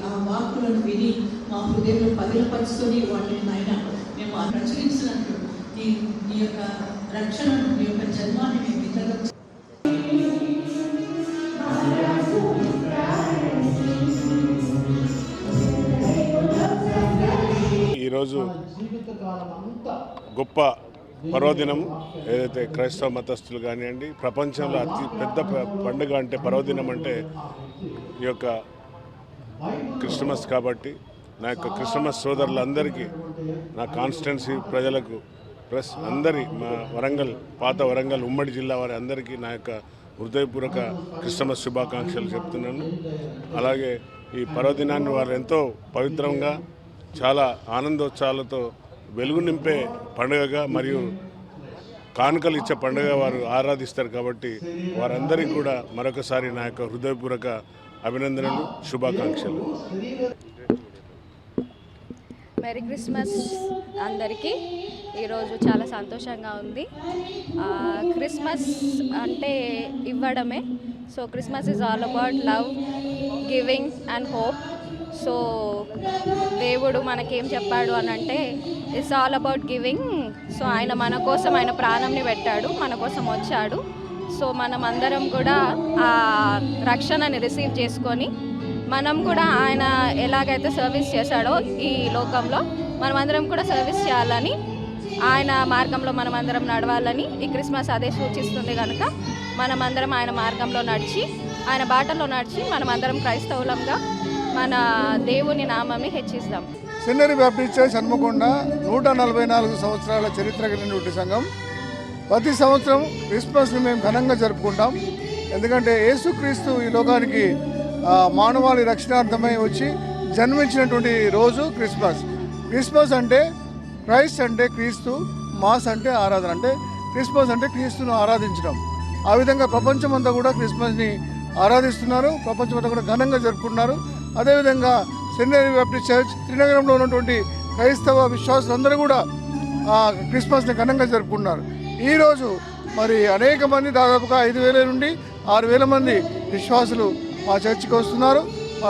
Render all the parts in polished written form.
ఆ వాక్కులను విని మా హృదయంలో పదిలపరుచుకొని వాటిని నాయన మేము రక్షించినట్లు నీ యొక్క రక్షణను నీ యొక్క జన్మాన్ని మేము ఇతరులకు ఈరోజు గొప్ప పర్వదినం ఏదైతే క్రైస్తవ మతస్థులు కానివ్వండి, ప్రపంచంలో అతి పెద్ద పండుగ అంటే పర్వదినం అంటే ఈ యొక్క క్రిస్మస్. కాబట్టి నా యొక్క క్రిస్మస్ సోదరులందరికీ, నా కాన్స్టిట్యున్సీ ప్రజలకు, ప్లస్ అందరి మా వరంగల్, పాత వరంగల్ ఉమ్మడి జిల్లా వారి అందరికీ నా యొక్క హృదయపూర్వక క్రిస్మస్ శుభాకాంక్షలు చెప్తున్నాను. అలాగే ఈ పర్వదినాన్ని వారు ఎంతో పవిత్రంగా, చాలా ఆనందోత్సాహాలతో వెలుగు నింపే పండుగగా మరియు కానుకలు ఇచ్చే పండుగ వారు ఆరాధిస్తారు. కాబట్టి వారందరికీ కూడా మరొకసారి నా యొక్క హృదయపూర్వక అభినందనలు, శుభాకాంక్షలు. మెరీ క్రిస్మస్ అందరికీ. ఈరోజు చాలా సంతోషంగా ఉంది. క్రిస్మస్ అంటే ఇవ్వడమే. So Christmas is all about love, giving and hope. So దేవుడు మనకేం చెప్పాడు అని అంటే it's all about giving. So ఆయన మన కోసం ఆయన ప్రాణంని పెట్టాడు, మన కోసం వచ్చాడు. సో మనం అందరం కూడా ఆ రక్షణని రిసీవ్ చేసుకొని మనం కూడా ఆయన ఎలాగైతే సర్వీస్ చేశాడో ఈ లోకంలో మనమందరం కూడా సర్వీస్ చేయాలని, ఆయన మార్గంలో మనమందరం నడవాలని ఈ క్రిస్మస్ అదే సూచిస్తుంది. కనుక మనమందరం ఆయన మార్గంలో నడిచి, ఆయన బాటలో నడిచి మనమందరం క్రైస్తవులంగా మన దేవుని నామాన్ని హెచ్చిస్తాం. సిన్నరి బ్యాప్టిస్ట్ చర్చ్ హన్మకొండ 144 సంవత్సరాల చరిత్ర కలిగినటువంటి సంఘం. ప్రతి సంవత్సరం క్రిస్మస్ని మేము ఘనంగా జరుపుకుంటాం. ఎందుకంటే యేసుక్రీస్తు ఈ లోకానికి మానవాళి రక్షణార్థమై వచ్చి జన్మించినటువంటి రోజు క్రిస్మస్. క్రిస్మస్ అంటే క్రైస్ట్ అంటే క్రీస్తు, మాస్ అంటే ఆరాధన. అంటే క్రిస్మస్ అంటే క్రీస్తును ఆరాధించడం. ఆ విధంగా ప్రపంచమంతా కూడా క్రిస్మస్ని ఆరాధిస్తున్నారు, ప్రపంచమంతా కూడా ఘనంగా జరుపుకుంటున్నారు. అదేవిధంగా సెయింట్ బ్యాప్టిస్ట్ చర్చ్ త్రినగరంలో ఉన్నటువంటి క్రైస్తవ విశ్వాసులందరూ కూడా క్రిస్మస్ని ఘనంగా జరుపుకుంటున్నారు. ఈరోజు మరి అనేక మంది, దాదాపుగా 5,000 నుండి 6,000 మంది విశ్వాసులు మా చర్చికి వస్తున్నారు.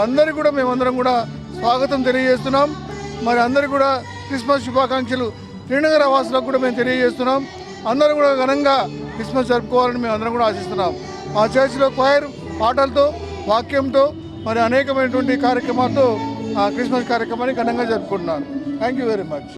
అందరికీ కూడా మేమందరం కూడా స్వాగతం తెలియజేస్తున్నాం. మరి అందరికీ కూడా క్రిస్మస్ శుభాకాంక్షలు త్రినగర వాసులకు కూడా మేము తెలియజేస్తున్నాం. అందరూ కూడా ఘనంగా క్రిస్మస్ జరుపుకోవాలని మేము అందరం కూడా ఆశిస్తున్నాం. మా చర్చిలో క్వైర్ పాటలతో, వాక్యంతో, మరి అనేకమైనటువంటి కార్యక్రమాలతో క్రిస్మస్ కార్యక్రమాన్ని ఘనంగా జరుపుకుంటున్నాను. Thank you very much.